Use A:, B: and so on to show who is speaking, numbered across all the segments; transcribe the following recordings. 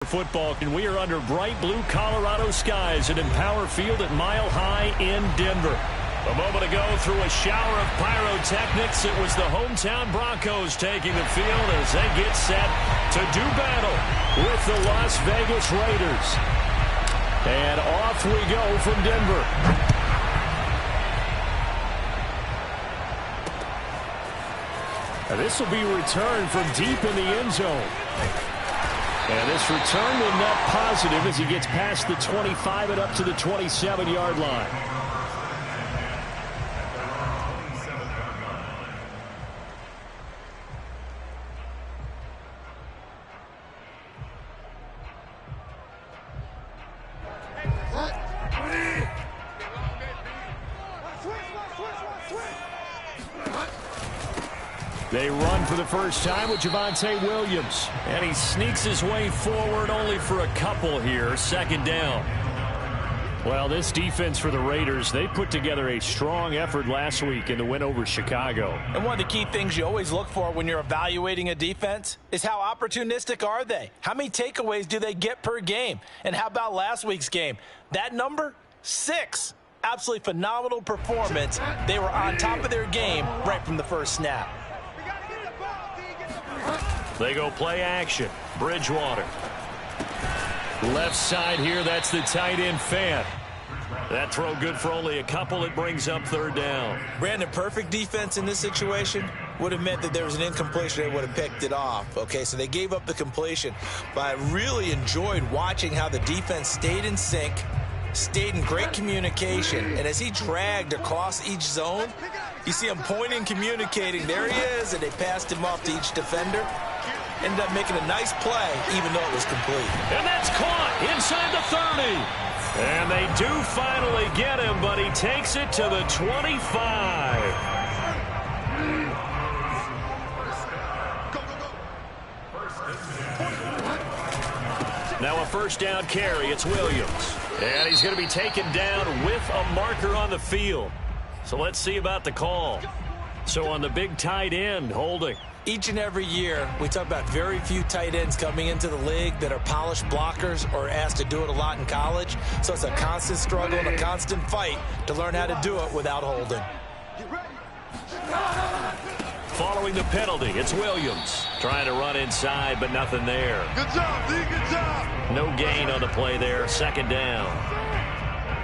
A: Football, and we are under bright blue Colorado skies at Empower Field at Mile High in Denver. A moment ago, through a shower of pyrotechnics, it was the hometown Broncos taking the field as they get set to do battle with the Las Vegas Raiders. And off we go from Denver. This will be returned from deep in the end zone. And this return will net positive as he gets past the 25 and up to the 27-yard line. They run for the first time with Javonte Williams. And he sneaks his way forward only for a couple here. Second down. Well, this defense for the Raiders, they put together a strong effort last week in the win over Chicago.
B: And one of the key things you always look for when you're evaluating a defense is how opportunistic are they? How many takeaways do they get per game? And how about last week's game? That number, 6. Absolutely phenomenal performance. They were on top of their game right from the first snap.
A: They go play action. Bridgewater. Left side here, that's the tight end Fant. That throw good for only a couple. It brings up third down.
B: Brandon, perfect defense in this situation would have meant that there was an incompletion. They would have picked it off. Okay, so they gave up the completion. But I really enjoyed watching how the defense stayed in sync, stayed in great communication, and as he dragged across each zone, you see him pointing, communicating. There he is, and they passed him off to each defender. Ended up making a nice play, even though it was complete.
A: And that's caught inside the 30. And they do finally get him, but he takes it to the 25. Now a first down carry. It's Williams. And he's going to be taken down with a marker on the field. So let's see about the call. So on the big tight end, holding.
B: Each and every year, we talk about very few tight ends coming into the league that are polished blockers or asked to do it a lot in college. So it's a constant struggle and a constant fight to learn how to do it without holding.
A: Following the penalty, it's Williams. Trying to run inside, but nothing there.
C: Good job, D. Good job.
A: No gain on the play there. Second down.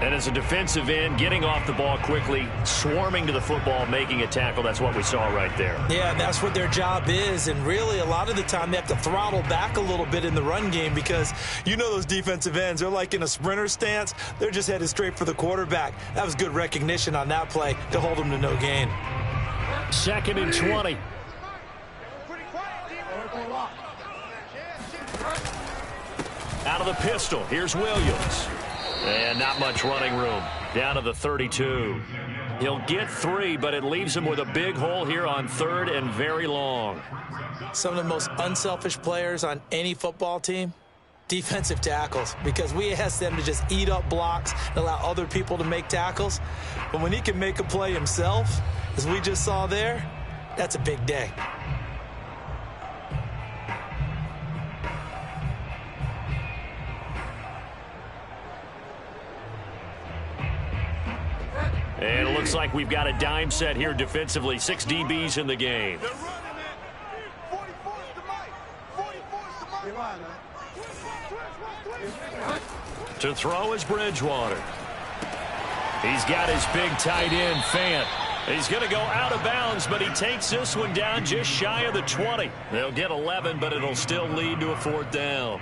A: And as a defensive end, getting off the ball quickly, swarming to the football, making a tackle, that's what we saw right there.
B: Yeah, that's what their job is. And really, a lot of the time, they have to throttle back a little bit in the run game because you know those defensive ends, they're like in a sprinter stance. They're just headed straight for the quarterback. That was good recognition on that play to hold them to no gain.
A: Second and 20. Out of the pistol, here's Williams. And not much running room. Down to the 32. He'll get 3, but it leaves him with a big hole here on third and very long.
B: Some of the most unselfish players on any football team, defensive tackles, because we ask them to just eat up blocks and allow other people to make tackles. But when he can make a play himself, as we just saw there, that's a big day.
A: And it looks like we've got a dime set here defensively. 6 DBs in the game. To throw is Bridgewater. He's got his big tight end, Fant. He's going to go out of bounds, but he takes this one down just shy of the 20. They'll get 11, but it'll still lead to a fourth down.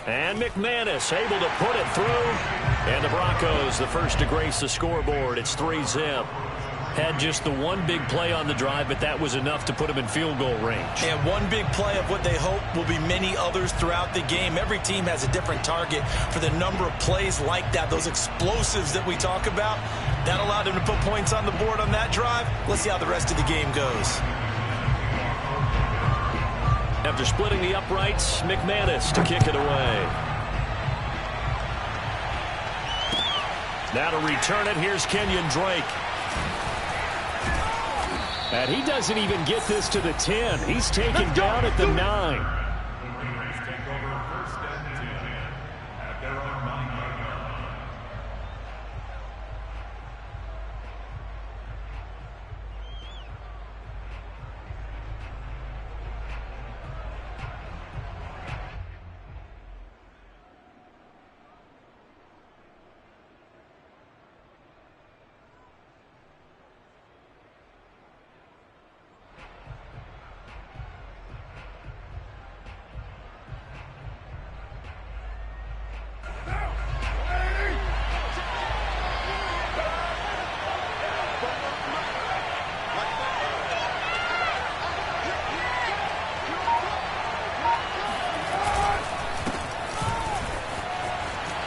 A: And McManus able to put it through. And the Broncos, the first to grace the scoreboard. It's 3-zip. Had just the one big play on the drive, but that was enough to put them in field goal range.
B: And one big play of what they hope will be many others throughout the game. Every team has a different target for the number of plays like that, those explosives that we talk about. That allowed them to put points on the board on that drive. Let's see how the rest of the game goes.
A: After splitting the uprights, McManus to kick it away. Now to return it, here's Kenyon Drake. And he doesn't even get this to the 10. He's taken down at the 9.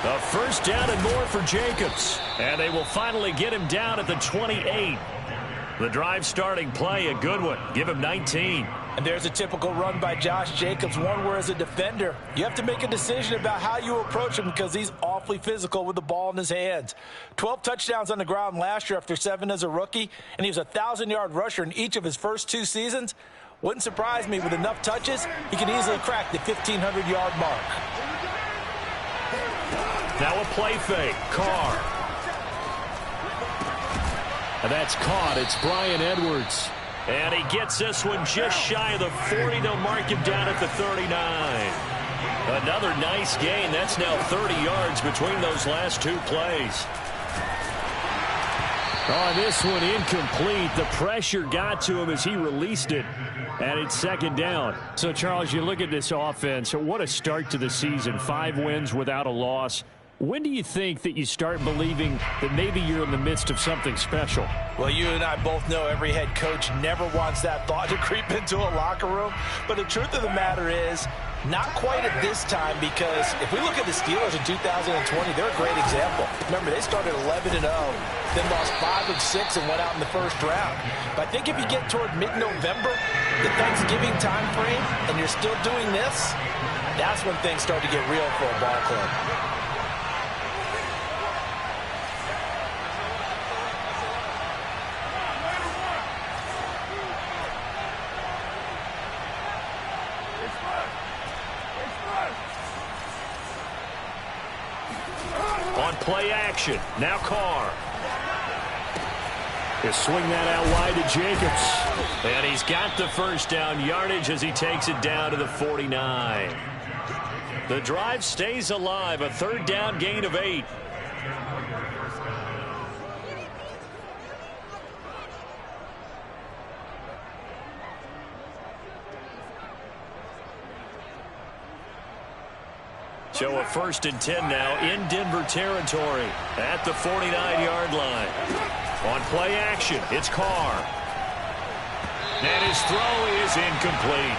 A: A first down and more for Jacobs. And they will finally get him down at the 28. The drive starting play, a good one. Give him 19.
B: And there's a typical run by Josh Jacobs, one where as a defender, you have to make a decision about how you approach him because he's awfully physical with the ball in his hands. 12 touchdowns on the ground last year after 7 as a rookie, and he was a 1,000-yard rusher in each of his first 2 seasons. Wouldn't surprise me with enough touches, he can easily crack the 1,500-yard mark.
A: Now a play fake. Carr. And that's caught. It's Bryan Edwards. And he gets this one just shy of the 40. They'll mark him down at the 39. Another nice gain. That's now 30 yards between those last 2 plays. Oh, this one incomplete. The pressure got to him as he released it. And it's second down. So, Charles, you look at this offense. What a start to the season. 5 wins without a loss. When do you think that you start believing that maybe you're in the midst of something special?
B: Well, you and I both know every head coach never wants that thought to creep into a locker room. But the truth of the matter is, not quite at this time, because if we look at the Steelers in 2020, they're a great example. Remember, they started 11-0, then lost 5 of 6 and went out in the first round. But I think if you get toward mid-November, the Thanksgiving time frame, and you're still doing this, that's when things start to get real for a ball club.
A: On play action, now Carr. He'll swing that out wide to Jacobs. And he's got the first down yardage as he takes it down to the 49. The drive stays alive, a third down gain of 8. So a 1st and 10 now in Denver territory at the 49-yard line. On play action, it's Carr. And his throw is incomplete.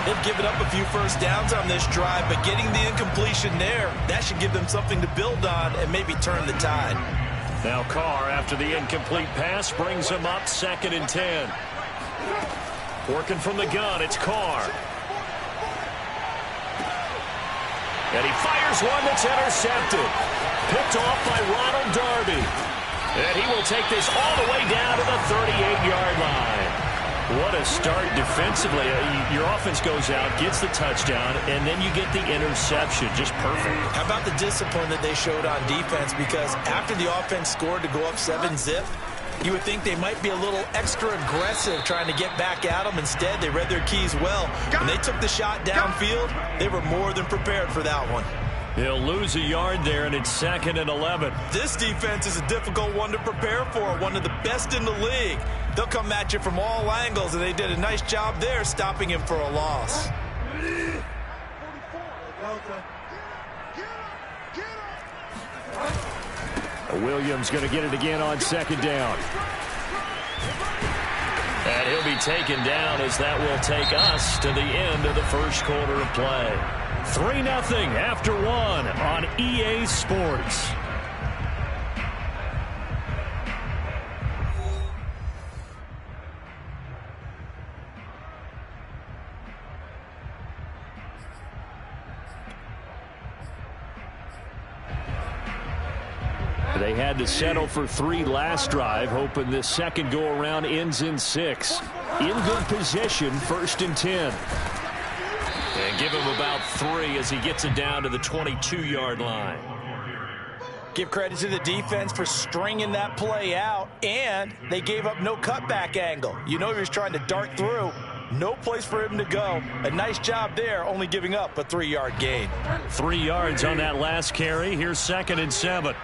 B: They've given up a few first downs on this drive, but getting the incompletion there, that should give them something to build on and maybe turn the tide.
A: Now Carr, after the incomplete pass, brings him up 2nd and 10. Working from the gun, it's Carr. And he fires one that's intercepted. Picked off by Ronald Darby. And he will take this all the way down to the 38-yard line. What a start defensively. Your offense goes out, gets the touchdown, and then you get the interception. Just perfect.
B: How about the discipline that they showed on defense? Because after the offense scored to go up 7-zip, you would think they might be a little extra aggressive trying to get back at them. Instead, they read their keys well. When they took the shot downfield, they were more than prepared for that one.
A: He'll lose a yard there, and it's 2nd and 11.
B: This defense is a difficult one to prepare for, one of the best in the league. They'll come at you from all angles, and they did a nice job there stopping him for a loss.
A: Williams going to get it again on 2nd down. And he'll be taken down as that will take us to the end of the first quarter of play. 3-0 after 1 on EA Sports. They had to settle for 3 last drive, hoping this second go-around ends in 6. In good position, 1st and 10. And give him about 3 as he gets it down to the 22-yard line.
B: Give credit to the defense for stringing that play out, and they gave up no cutback angle. You know he was trying to dart through. No place for him to go. A nice job there, only giving up a 3-yard gain.
A: 3 yards on that last carry. Here's 2nd and 7.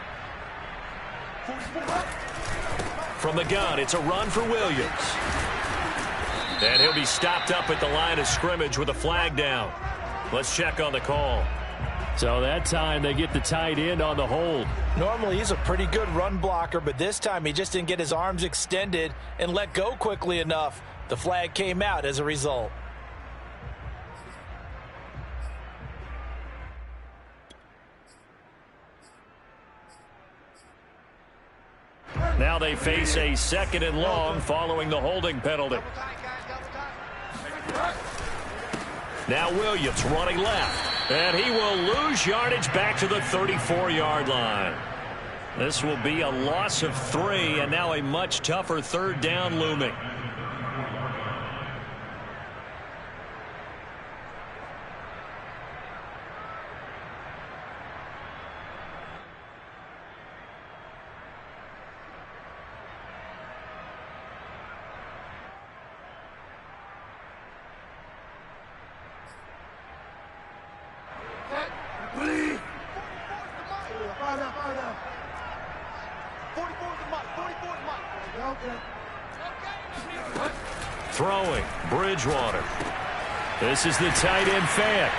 A: From the gun, it's a run for Williams. And he'll be stopped up at the line of scrimmage with a flag down. Let's check on the call. So that time they get the tight end on the hold.
B: Normally he's a pretty good run blocker, but this time he just didn't get his arms extended and let go quickly enough. The flag came out as a result.
A: Now they face a 2nd and long following the holding penalty. Now Williams running left, and he will lose yardage back to the 34-yard line. This will be a loss of 3, and now a much tougher 3rd down looming. Throwing, Bridgewater. This is the tight end fan.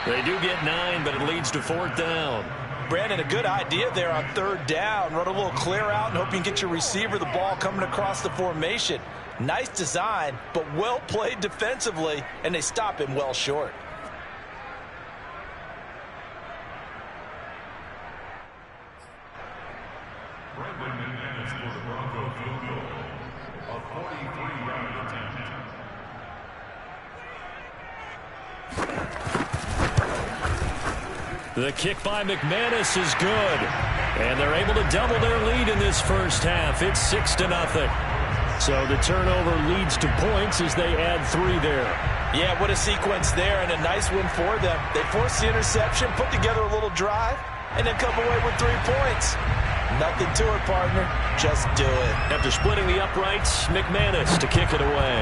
A: They do get 9, but it leads to 4th down.
B: Brandon, a good idea there on 3rd down. Run a little clear out and hope you can get your receiver the ball coming across the formation. Nice design, but well played defensively, and they stop him well short.
A: The kick by McManus is good. And they're able to double their lead in this first half. It's 6-0. So the turnover leads to points as they add 3 there.
B: Yeah, what a sequence there, and a nice win for them. They forced the interception, put together a little drive, and then come away with 3 points. Nothing to it, partner. Just do it.
A: After splitting the uprights, McManus to kick it away.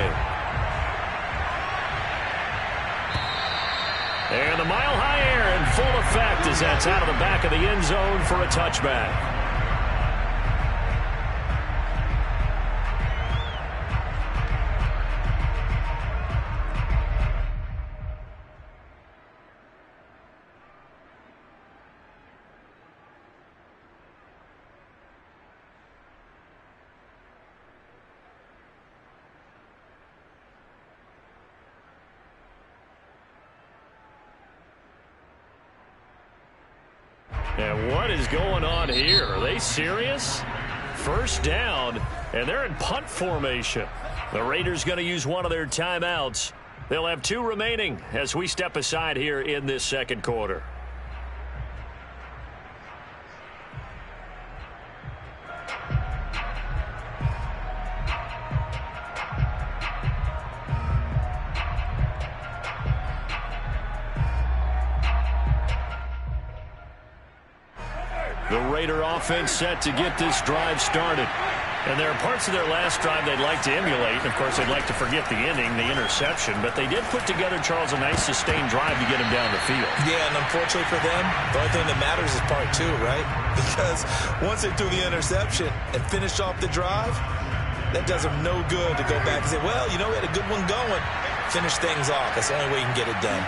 A: And the mile-high air in full effect as that's out of the back of the end zone for a touchback. And what is going on here? Are they serious? 1st down, and they're in punt formation. The Raiders going to use one of their timeouts. They'll have 2 remaining as we step aside here in this 2nd quarter. The Raider offense set to get this drive started. And there are parts of their last drive they'd like to emulate. Of course, they'd like to forget the ending, the interception. But they did put together, Charles, a nice sustained drive to get him down the field.
B: Yeah, and unfortunately for them, the only thing that matters is part 2, right? Because once they threw the interception and finished off the drive, that does them no good to go back and say, well, you know, we had a good one going. Finish things off. That's the only way you can get it done.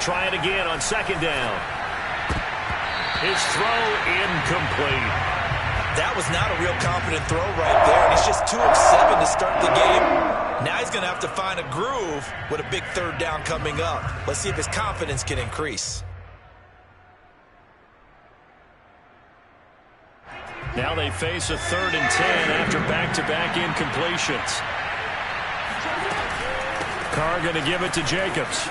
A: Try it again on 2nd down. His throw incomplete.
B: That was not a real confident throw right there, and he's just 2 of 7 to start the game. Now he's going to have to find a groove with a big 3rd down coming up. Let's see if his confidence can increase.
A: Now they face a 3rd and 10 after back-to-back incompletions. Carr going to give it to Jacobs.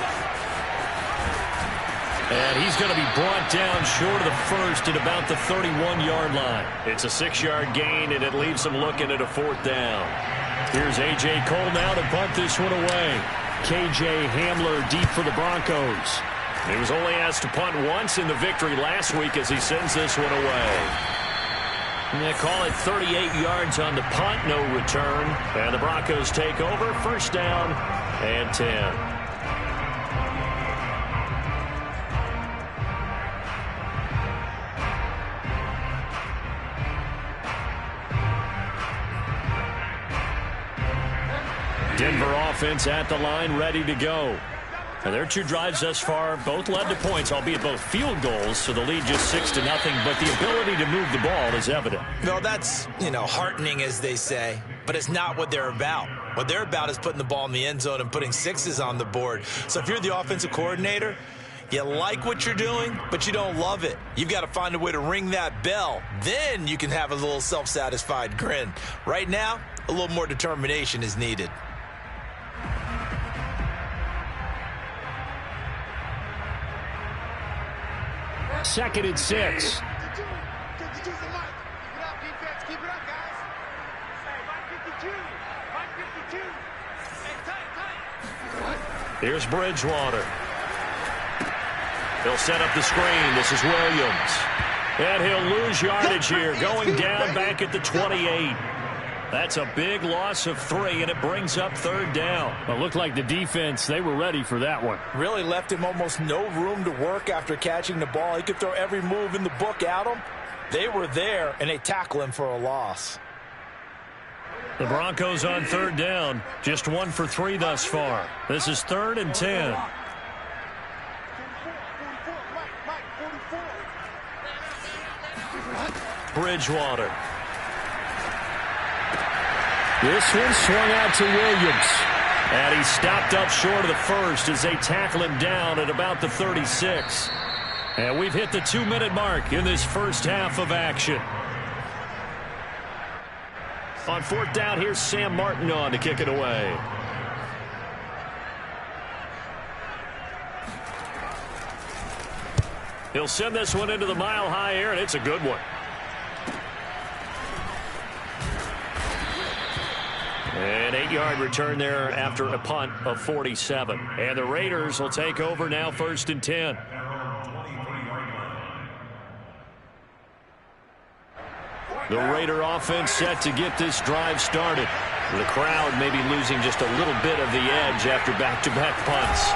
A: And he's going to be brought down short of the first at about the 31-yard line. It's a 6-yard gain, and it leaves them looking at a 4th down. Here's A.J. Cole now to punt this one away. K.J. Hamler deep for the Broncos. He was only asked to punt once in the victory last week as he sends this one away. And they call it 38 yards on the punt, no return. And the Broncos take over, 1st down and 10. Denver offense at the line, ready to go. And their 2 drives thus far both led to points, albeit both field goals, so the lead just 6-0, but the ability to move the ball is evident.
B: Well, that's, heartening, as they say, but it's not what they're about. What they're about is putting the ball in the end zone and putting 6s on the board. So if you're the offensive coordinator, you like what you're doing, but you don't love it. You've got to find a way to ring that bell. Then you can have a little self-satisfied grin. Right now, a little more determination is needed.
A: 2nd and 6. Here's Bridgewater. He'll set up the screen. This is Williams. And he'll lose yardage here, going down back at the 28. That's a big loss of 3, and it brings up 3rd down.
D: It looked like the defense, they were ready for that one.
B: Really left him almost no room to work after catching the ball. He could throw every move in the book at him. They were there, and they tackle him for a loss.
A: The Broncos on 3rd down, just 1 for 3 thus far. This is 3rd and 10. Bridgewater. This one swung out to Williams. And he stopped up short of the first as they tackle him down at about the 36. And we've hit the 2-minute mark in this first half of action. On 4th down, here's Sam Martin on to kick it away. He'll send this one into the mile-high air, and it's a good one. An 8-yard return there after a punt of 47. And the Raiders will take over now, 1st and 10. The Raider offense set to get this drive started. The crowd may be losing just a little bit of the edge after back-to-back punts.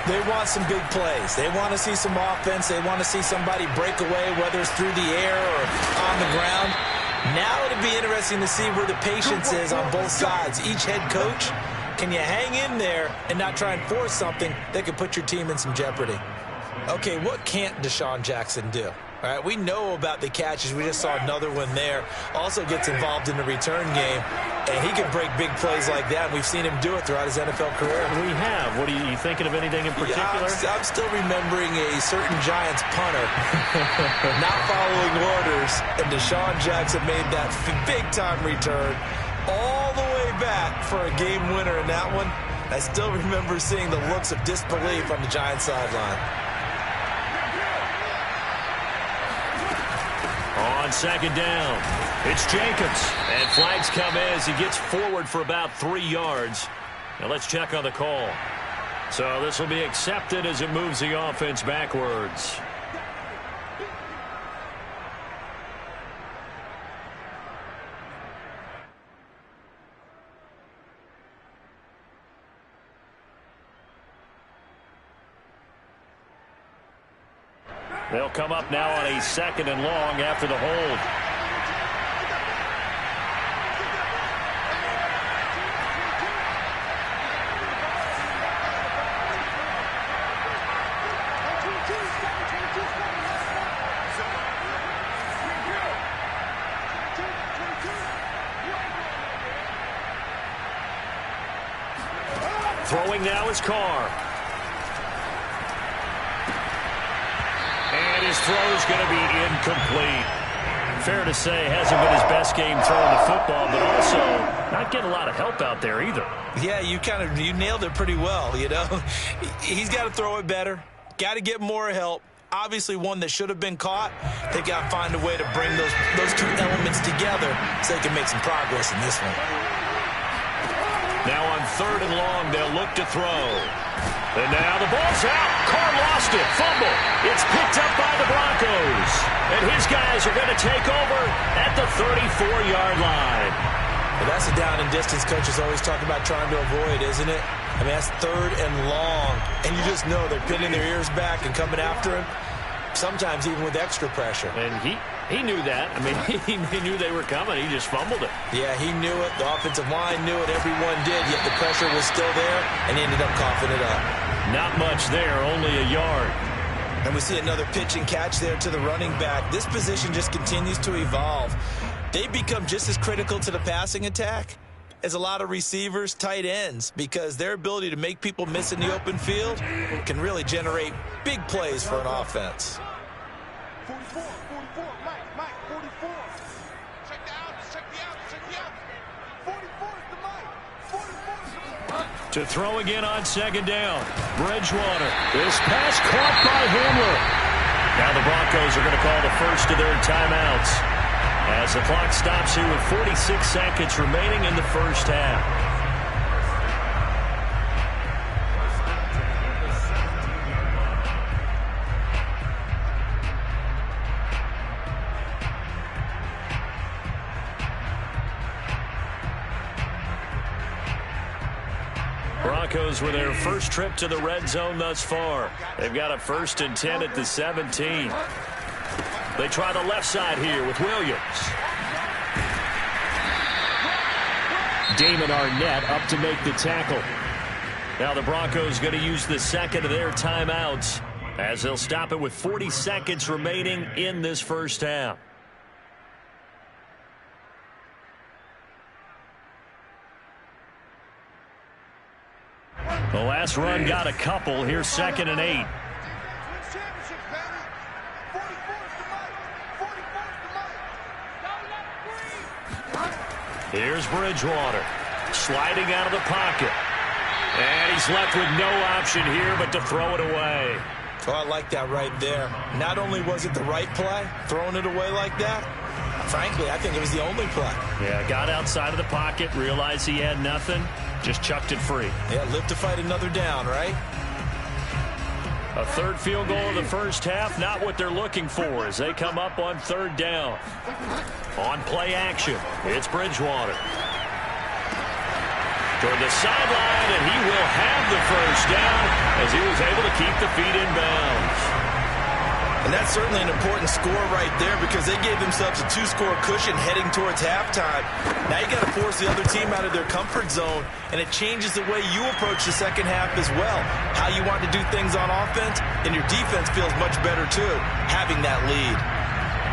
B: They want some big plays. They want to see some offense. They want to see somebody break away, whether it's through the air or on the ground. Now it'll be interesting to see where the patience is on both sides. Each head coach, can you hang in there and not try and force something that could put your team in some jeopardy? Okay, what can't Deshaun Jackson do? All right, we know about the catches. We just saw another one there. Also gets involved in the return game, and he can break big plays like that. We've seen him do it throughout his NFL career.
A: We have. What are you thinking of anything in particular?
B: Yeah, I'm still remembering a certain Giants punter not following orders, and Deshaun Jackson made that big-time return all the way back for a game winner in that one. I still remember seeing the looks of disbelief on the Giants sideline.
A: On 2nd down, it's Jacobs. And flags come in as he gets forward for about 3 yards. Now let's check on the call. So this will be accepted as it moves the offense backwards. They'll come up now on a 2nd and long after the hold. Throwing now is Carr. And his throw is going to be incomplete. fair to say hasn't been his best game throwing the football, but also not getting a lot of help out there either.
B: Yeah, you nailed it pretty well, you know. He's got to throw it better, got to get more help. Obviously one that should have been caught. They got to find a way to bring those two elements together so they can make some progress in this one.
A: Now on 3rd and long, they'll look to throw. And now the ball's out. Carr lost it. Fumble. It's picked up by the Broncos. And his guys are going to take over at the 34-yard line.
B: Well, that's a down and distance coaches always talk about trying to avoid, isn't it? I mean, that's 3rd and long. And you just know they're pinning their ears back and coming after him, sometimes even with extra pressure.
A: And he knew that. I mean, he knew they were coming. He just fumbled it.
B: Yeah, he knew it. The offensive line knew it. Everyone did, yet the pressure was still there, and he ended up coughing it up.
A: Not much there, only a yard.
B: And we see another pitch and catch there to the running back. This position just continues to evolve. They become just as critical to the passing attack as a lot of receivers, tight ends, because their ability to make people miss in the open field can really generate big plays for an offense.
C: 44, Mike, 44. Check the outs, check the outs. 44 is the Mike. 44 is the Mike.
A: To throw again on 2nd down. Bridgewater. This pass caught by Hamler. Now the Broncos are going to call the first of their timeouts as the clock stops here with 46 seconds remaining in the first half. Broncos with their first trip to the red zone thus far. They've got a 1st and 10 at the 17. They try the left side here with Williams. Damon Arnett up to make the tackle. Now the Broncos going to use the second of their timeouts as they'll stop it with 40 seconds remaining in this first half. The last run got a couple. Here's 2nd and 8. Here's Bridgewater sliding out of the pocket. And he's left with no option here but to throw it away.
B: Oh, I like that right there. Not only was it the right play, throwing it away like that, frankly, I think it was the only play.
A: Yeah, got outside of the pocket, realized he had nothing, just chucked it free.
B: Yeah, live to fight another down, right?
A: A 3rd field goal of the first half, not what they're looking for as they come up on 3rd down. On play action, it's Bridgewater. Toward the sideline, and he will have the first down as he was able to keep the feet in bounds.
B: And that's certainly an important score right there because they gave themselves a 2-score cushion heading towards halftime. Now you got to force the other team out of their comfort zone, and it changes the way you approach the second half as well. How you want to do things on offense, and your defense feels much better too, having that lead.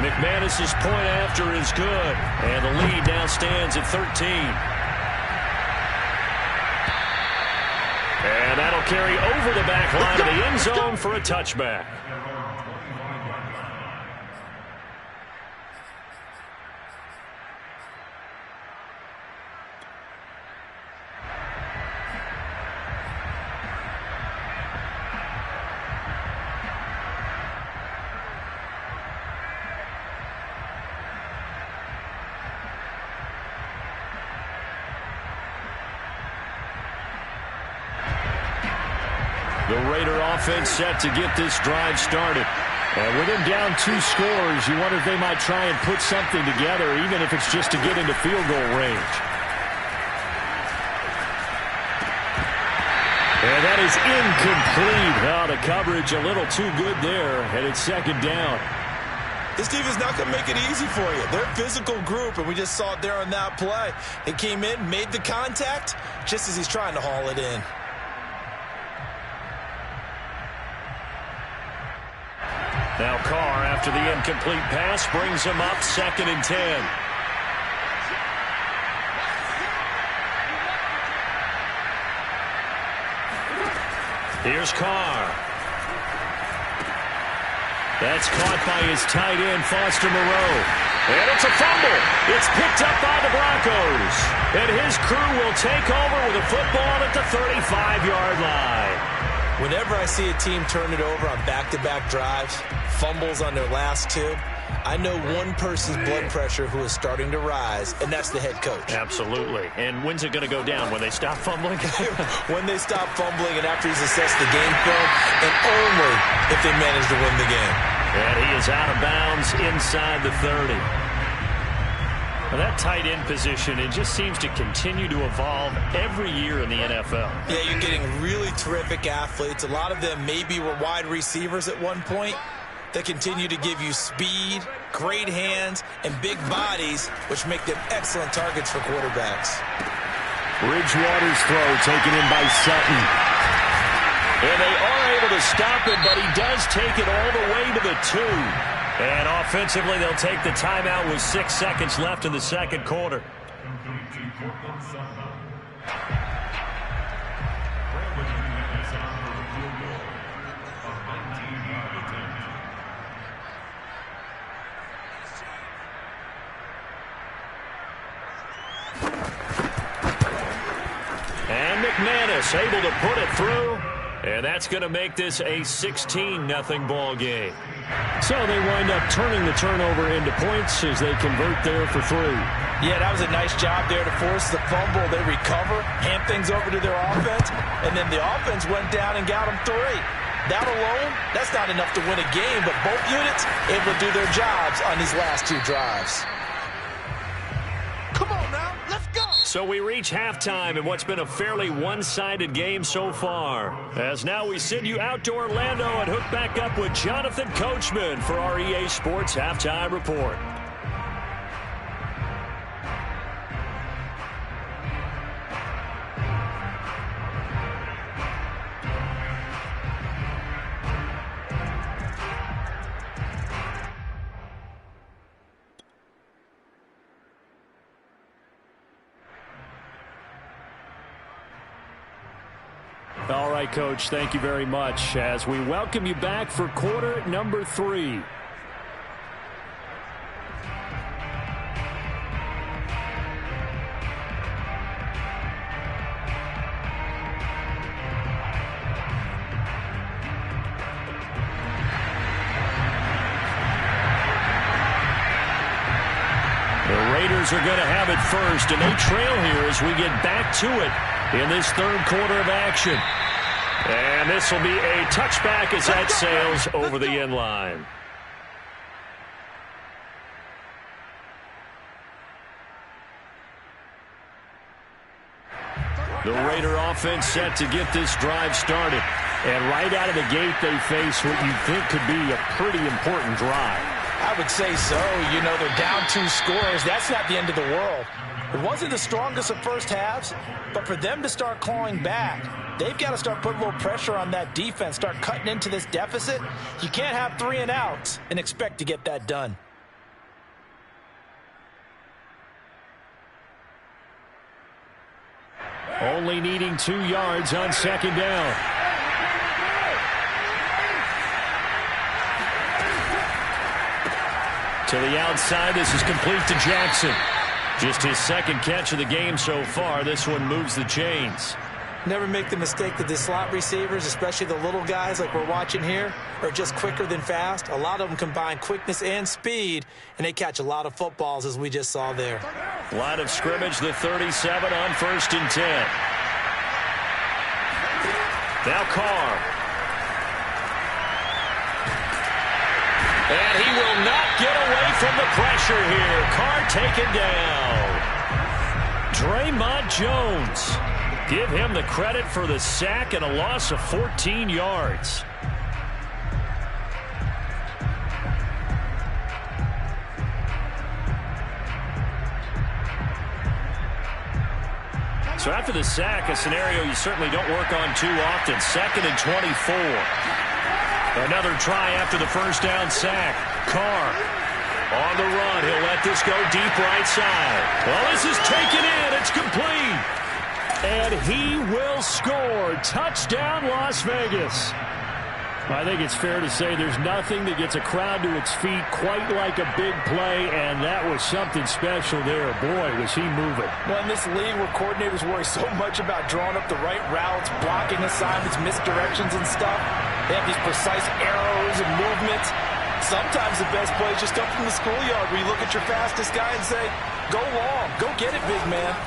A: McManus's point after is good, and the lead now stands at 13. And that'll carry over the back line of the end zone for a touchback. The Raider offense set to get this drive started. And with them down 2 scores, you wonder if they might try and put something together, even if it's just to get into field goal range. And that is incomplete. Oh, the coverage a little too good there, and it's 2nd down.
B: This defense is not going to make it easy for you. They're a physical group, and we just saw it there on that play. They came in, made the contact, just as he's trying to haul it in.
A: Now Carr, after the incomplete pass, brings him up 2nd and 10. Here's Carr. That's caught by his tight end, Foster Moreau. And it's a fumble. It's picked up by the Broncos. And his crew will take over with a football at the 35-yard line.
B: Whenever I see a team turn it over on back-to-back drives, fumbles on their last two, I know one person's blood pressure who is starting to rise, and that's the head coach.
A: Absolutely. And when's it going to go down? When they stop fumbling?
B: When they stop fumbling and after he's assessed the game film, and only if they manage to win the game.
A: And he is out of bounds inside the 30. Well, that tight end position, it just seems to continue to evolve every year in the NFL.
B: Yeah, you're getting really terrific athletes. A lot of them maybe were wide receivers at one point. They continue to give you speed, great hands, and big bodies, which make them excellent targets for quarterbacks.
A: Bridgewater's throw taken in by Sutton. And they are able to stop it, but he does take it all the way to the 2. And offensively, they'll take the timeout with 6 seconds left in the second quarter. And McManus able to put it through. And that's going to make this a 16-0 ball game. So they wind up turning the turnover into points as they convert there for 3.
B: Yeah, that was a nice job there to force the fumble. They recover, hand things over to their offense, and then the offense went down and got them 3. That alone, that's not enough to win a game, but both units able to do their jobs on these last 2 drives.
C: Come on now, let's go.
A: So we reach halftime in what's been a fairly one-sided game so far. As now we send you out to Orlando and hook back up with Jonathan Coachman for our EA Sports Halftime Report. All right, Coach, thank you very much as we welcome you back for quarter number 3. The Raiders are going to have it first, and they trail here as we get back to it in this third quarter of action. And this will be a touchback as that sails over the end line. The Raider offense set to get this drive started. And right out of the gate, they face what you think could be a pretty important drive.
B: I would say so. You know, they're down 2 scores. That's not the end of the world. It wasn't the strongest of first halves, but for them to start clawing back, they've got to start putting a little pressure on that defense, start cutting into this deficit. You can't have 3 and outs and expect to get that done.
A: Only needing 2 yards on second down. To the outside, this is complete to Jackson. Just his second catch of the game so far. This one moves the chains.
B: Never make the mistake that the slot receivers, especially the little guys like we're watching here, are just quicker than fast. A lot of them combine quickness and speed, and they catch a lot of footballs, as we just saw there.
A: Line of scrimmage, the 37 on 1st and 10. Now Carr. And he will not get away from the pressure here. Carr taken down. Draymond Jones. Give him the credit for the sack and a loss of 14 yards. So after the sack, a scenario you certainly don't work on too often. 2nd and 24. Another try after the first down sack. Carr on the run. He'll let this go deep right side. Well, this is taken in. It's complete. And he will score. Touchdown, Las Vegas.
D: I think it's fair to say there's nothing that gets a crowd to its feet quite like a big play, and that was something special there. Boy, was he moving.
E: Well, in this league where coordinators worry so much about drawing up the right routes, blocking assignments, misdirections and stuff, they have these precise arrows and movements. Sometimes the best plays just come from the schoolyard where you look at your fastest guy and say, go long, go get it, big man.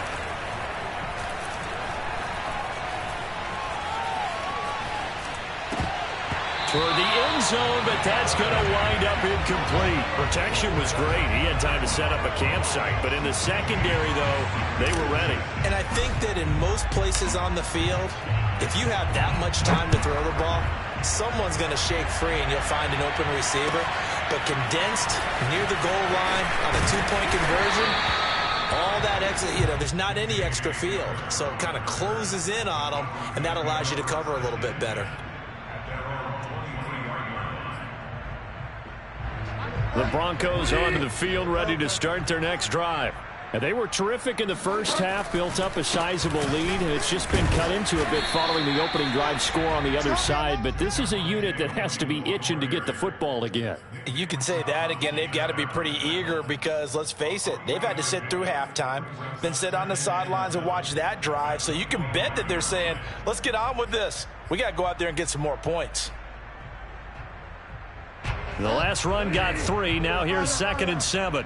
A: For the end zone, but that's going to wind up incomplete. Protection was great. He had time to set up a campsite, but in the secondary, though, they were ready.
B: And I think that in most places on the field, if you have that much time to throw the ball, someone's going to shake free and you'll find an open receiver. But condensed near the goal line on a two-point conversion, all that extra, there's not any extra field. So it kind of closes in on them, and that allows you to cover a little bit better.
A: The Broncos onto the field, ready to start their next drive.
D: And they were terrific in the first half, built up a sizable lead, and it's just been cut into a bit following the opening drive score on the other side. But this is a unit that has to be itching to get the football again.
E: You can say that again. They've got to be pretty eager because, let's face it, they've had to sit through halftime, then sit on the sidelines and watch that drive. So you can bet that they're saying, let's get on with this. We got to go out there and get some more points.
A: The last run got 3. Now here's 2nd and 7.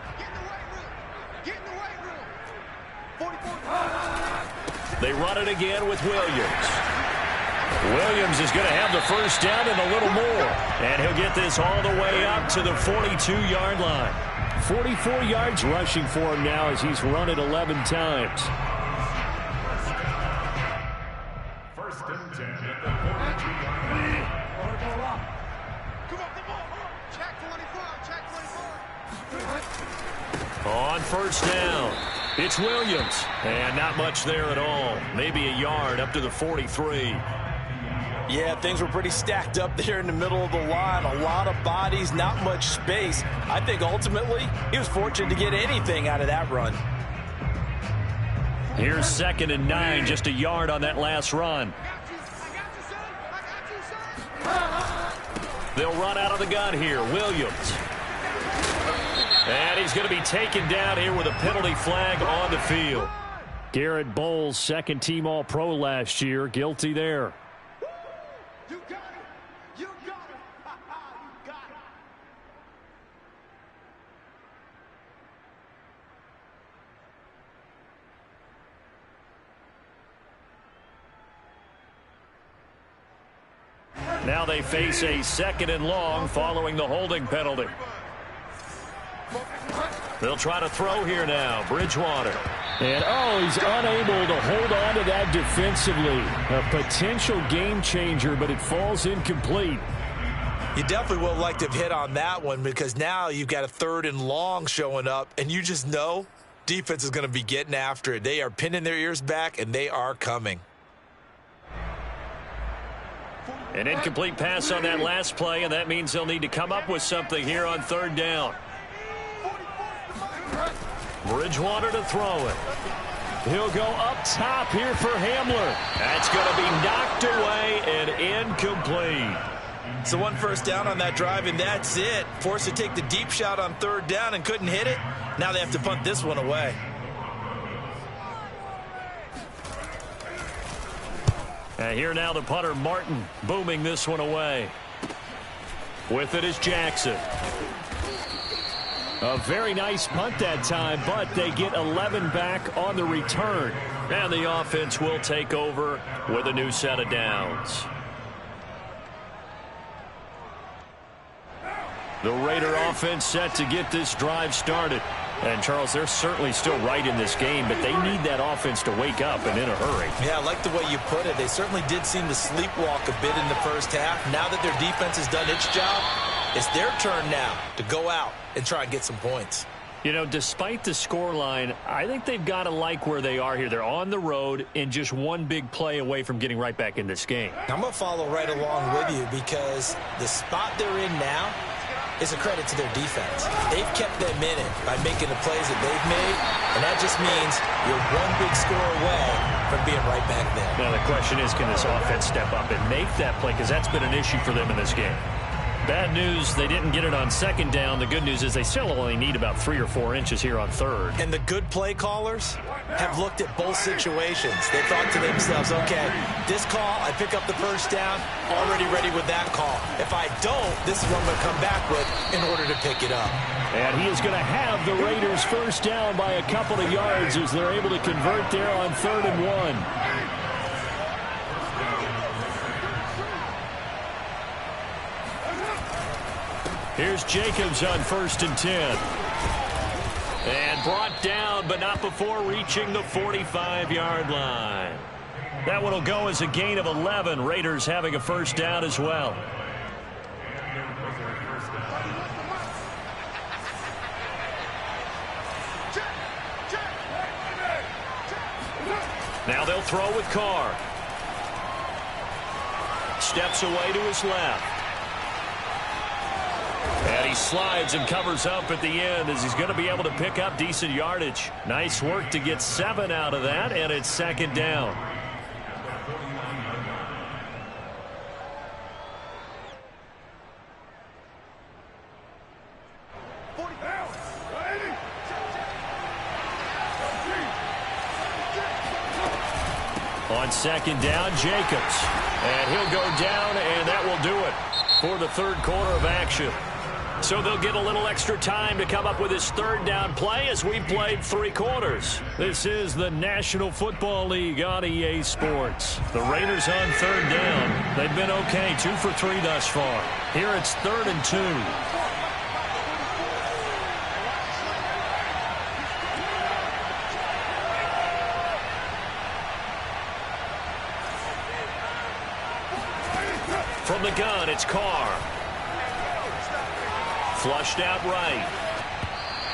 A: They run it again with Williams. Williams is going to have the first down and a little more. And he'll get this all the way up to the 42-yard line.
D: 44 yards rushing for him now as he's run it 11 times.
C: First and 10 at the 42-yard line.
A: On first down, it's Williams. And not much there at all. Maybe a yard up to the 43.
E: Yeah, things were pretty stacked up there in the middle of the line. A lot of bodies, not much space. I think ultimately he was fortunate to get anything out of that run.
A: Here's 2nd and 9, just a yard on that last run. They'll run out of the gun here. Williams. And he's going to be taken down here with a penalty flag on the field.
D: Garrett Bowles, second-team All-Pro last year, guilty there.
C: You got it. You got it. You got it.
A: Now they face a 2nd and long following the holding penalty. They'll try to throw here now. Bridgewater.
D: And, he's unable to hold on to that defensively. A potential game changer, but it falls incomplete.
B: You definitely would like to have hit on that one because now you've got a 3rd and long showing up, and you just know defense is going to be getting after it. They are pinning their ears back, and they are coming.
A: An incomplete pass on that last play, and that means they'll need to come up with something here on 3rd down. Bridgewater to throw it. He'll go up top here for Hamler. That's going to be knocked away and incomplete.
B: So 1 first down on that drive, and that's it. Forced to take the deep shot on 3rd down and couldn't hit it. Now they have to punt this one away.
A: And here now the punter, Martin, booming this one away. With it is Jackson.
D: A very nice punt that time, but they get 11 back on the return.
A: And the offense will take over with a new set of downs. The Raider offense set to get this drive started. And, Charles, they're certainly still right in this game, but they need that offense to wake up and in a hurry.
B: Yeah, I like the way you put it. They certainly did seem to sleepwalk a bit in the first half. Now that their defense has done its job, it's their turn now to go out and try and get some points.
A: You know, despite the scoreline, I think they've got to like where they are here. They're on the road and just one big play away from getting right back in this game.
B: I'm going to follow right along with you because the spot they're in now is a credit to their defense. They've kept them in it by making the plays that they've made, and that just means you're one big score away from being right back there.
A: Now the question is, can this offense step up and make that play? Because that's been an issue for them in this game. Bad news, they didn't get it on second down. The good news is they still only need about 3 or 4 inches here on third.
B: And the good play callers have looked at both situations. They thought to themselves, okay, this call, I pick up the first down, already ready with that call. If I don't, this is what I'm going to come back with in order to pick it up.
D: And he is going to have the Raiders first down by a couple of yards as they're able to convert there on 3rd and 1. Here's Jacobs on 1st and 10. And brought down, but not before reaching the 45-yard line. That one will go as a gain of 11. Raiders having a first down as well. Now they'll throw with Carr. Steps away to his left. And he slides and covers up at the end as he's going to be able to pick up decent yardage. Nice work to get 7 out of that, and it's 2nd down. On 2nd down, Jacobs. And he'll go down, and that will do it for the 3rd quarter of action. So they'll get a little extra time to come up with his 3rd down play as we've played 3 quarters. This is the National Football League on EA Sports. The Raiders on 3rd down. They've been okay, 2 for 3 thus far. Here it's 3rd and 2. From the gun, it's Carr. Flushed out right.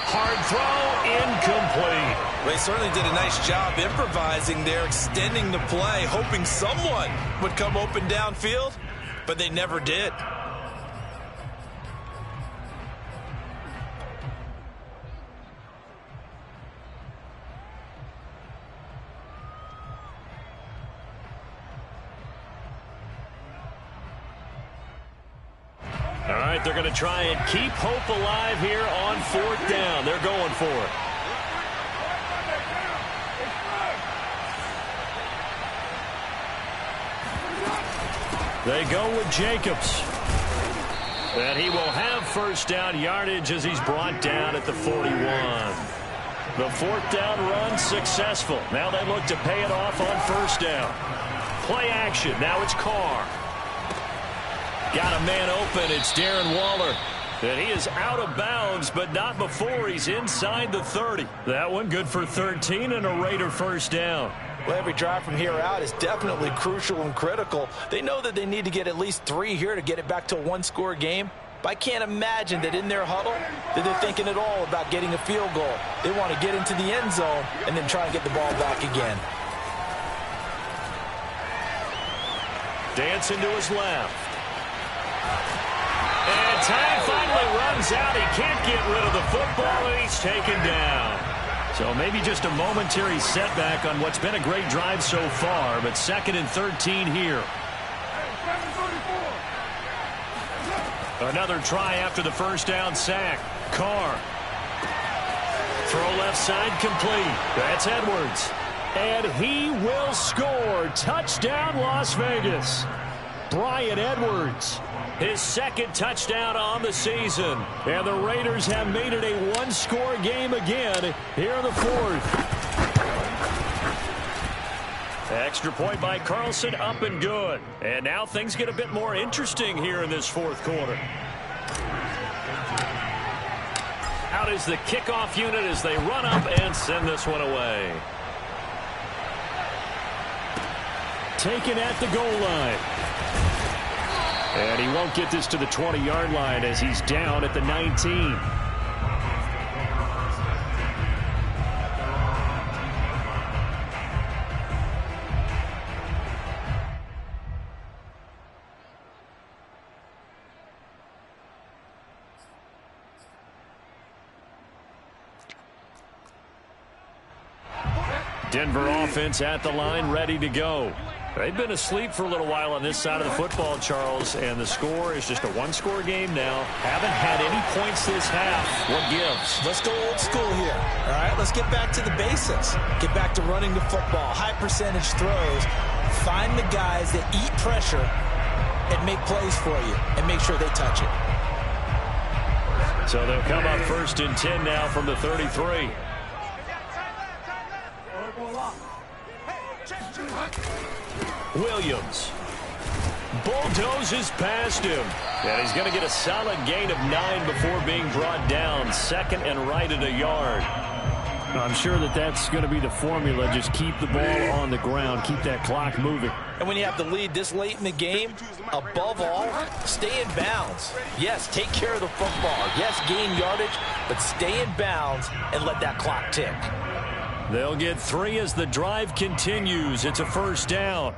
D: Hard throw, incomplete.
B: They certainly did a nice job improvising there, extending the play, hoping someone would come open downfield, but they never did.
D: All right, they're going to try and keep hope alive here on 4th down. They're going for it. They go with Jacobs. And he will have first down yardage as he's brought down at the 41. The 4th down run successful. Now they look to pay it off on 1st down. Play action. Now it's Carr. Got a man open. It's Darren Waller. And he is out of bounds, but not before he's inside the 30. That one good for 13 and a Raider first down.
E: Well, every drive from here out is definitely crucial and critical. They know that they need to get at least 3 here to get it back to a 1-score game. But I can't imagine that in their huddle that they're thinking at all about getting a field goal. They want to get into the end zone and then try and get the ball back again.
D: Dancing to his left. And time finally runs out. He can't get rid of the football, and he's taken down. So maybe just a momentary setback on what's been a great drive so far, but 2nd and 13 here. Another try after the first down sack. Carr. Throw left side complete. That's Edwards. And he will score. Touchdown, Las Vegas. Bryan Edwards. His 2nd touchdown on the season. And the Raiders have made it a 1-score game again here in the 4th. Extra point by Carlson, up and good. And now things get a bit more interesting here in this 4th quarter. Out is the kickoff unit as they run up and send this one away. Taken at the goal line. And he won't get this to the 20-yard line as he's down at the 19.
A: Denver offense at the line, ready to go. They've been asleep for a little while on this side of the football, Charles, and the score is just a one-score game now. Haven't had any points this half. What gives?
B: Let's go old school here. All right, let's get back to the basics. Get back to running the football, high percentage throws. Find the guys that eat pressure and make plays for you and make sure they touch it.
A: So they'll come up 1st and 10 now from the 33. Williams bulldozes past him, and he's going to get a solid gain of 9 before being brought down. 2nd and right at a yard. I'm sure that's going to be the formula. Just keep the ball on the ground, keep that clock moving.
E: And when you have the lead this late in the game, above all, stay in bounds. Yes, take care of the football. Yes, gain yardage, but stay in bounds and let that clock tick.
A: They'll get 3 as the drive continues. It's a 1st down.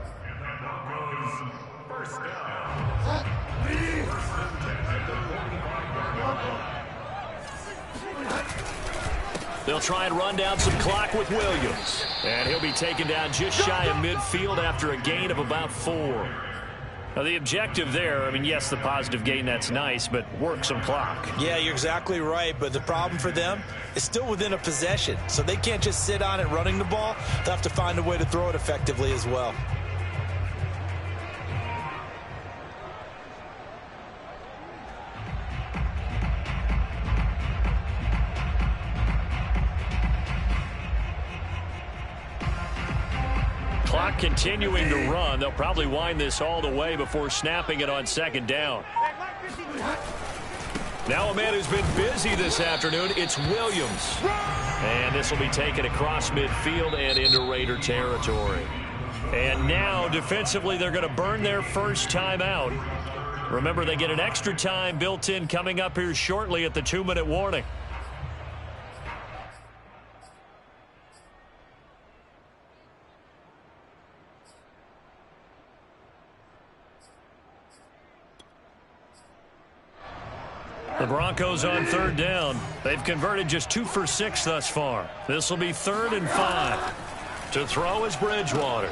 A: They'll try and run down some clock with Williams. And he'll be taken down just shy of midfield after a gain of about 4. Now, the objective there, I mean, yes, the positive gain, that's nice, but work some clock.
B: Yeah, you're exactly right, but the problem for them is still within a possession. So they can't just sit on it running the ball. They'll have to find a way to throw it effectively as well.
A: Clock continuing to run. They'll probably wind this all the way before snapping it on 2nd down. Now a man who's been busy this afternoon, it's Williams. And this will be taken across midfield and into Raider territory. And now defensively they're going to burn their first timeout. Remember, they get an extra time built in coming up here shortly at the 2-minute warning. The Broncos on 3rd down. They've converted just 2 for 6 thus far. This will be 3rd and 5. To throw is Bridgewater.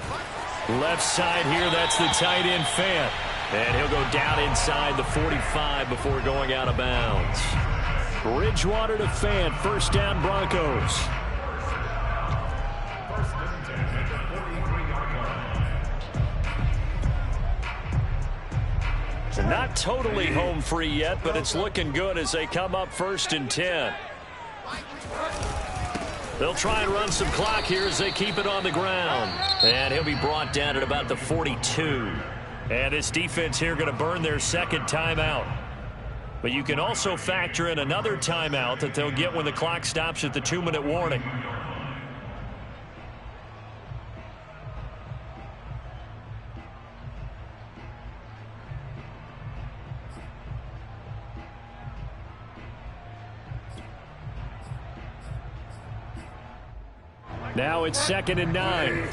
A: Left side here, that's the tight end Fant. And he'll go down inside the 45 before going out of bounds. Bridgewater to Fant, 1st down Broncos. Not totally home free yet, but it's looking good as they come up 1st and 10. They'll try and run some clock here as they keep it on the ground. And he'll be brought down at about the 42. And this defense here going to burn their 2nd timeout. But you can also factor in another timeout that they'll get when the clock stops at the 2-minute warning. Now it's 2nd and 9.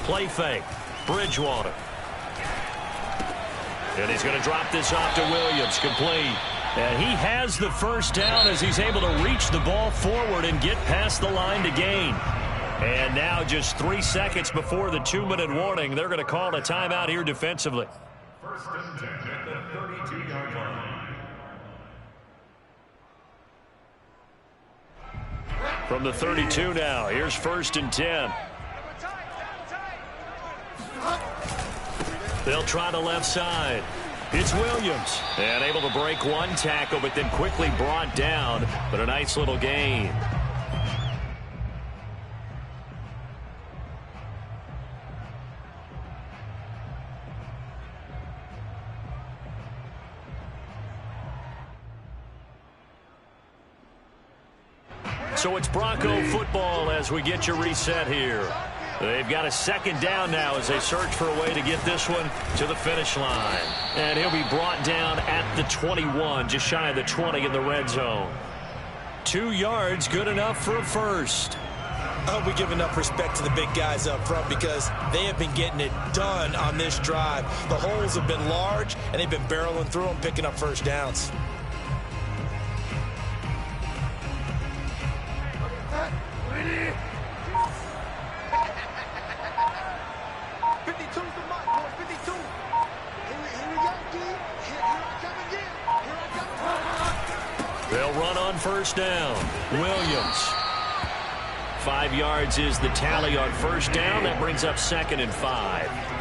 A: Play fake. Bridgewater. And he's going to drop this off to Williams. Complete. And he has the 1st down as he's able to reach the ball forward and get past the line to gain. And now just 3 seconds before the 2-minute warning, they're going to call a timeout here defensively.
F: 1st and 10 at the 32-yard line.
A: From the 32 now, here's 1st and 10. They'll try the left side. It's Williams. And able to break 1 tackle, but then quickly brought down. But a nice little gain. So it's Bronco football as we get you reset here. They've got a 2nd down now as they search for a way to get this one to the finish line. And he'll be brought down at the 21, just shy of the 20 in the red zone. 2 yards, good enough for a 1st.
B: I hope we give enough respect to the big guys up front because they have been getting it done on this drive. The holes have been large, and they've been barreling through them, picking up 1st downs.
A: first down. Williams. 5 yards is the tally on first down. That brings up 2nd and 5.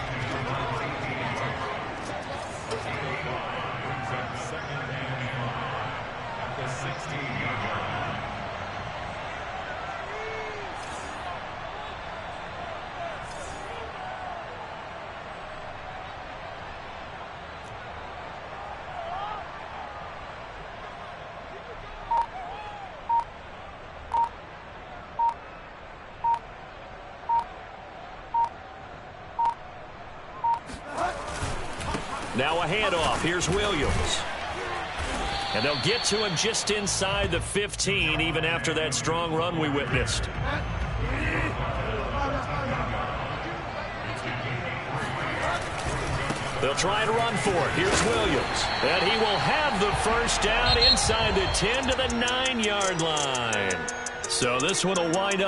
A: Now a handoff. Here's Williams. And they'll get to him just inside the 15, even after that strong run we witnessed. They'll try and run for it. Here's Williams. And he will have the first down inside the 10 to the 9-yard line. So this one will wind up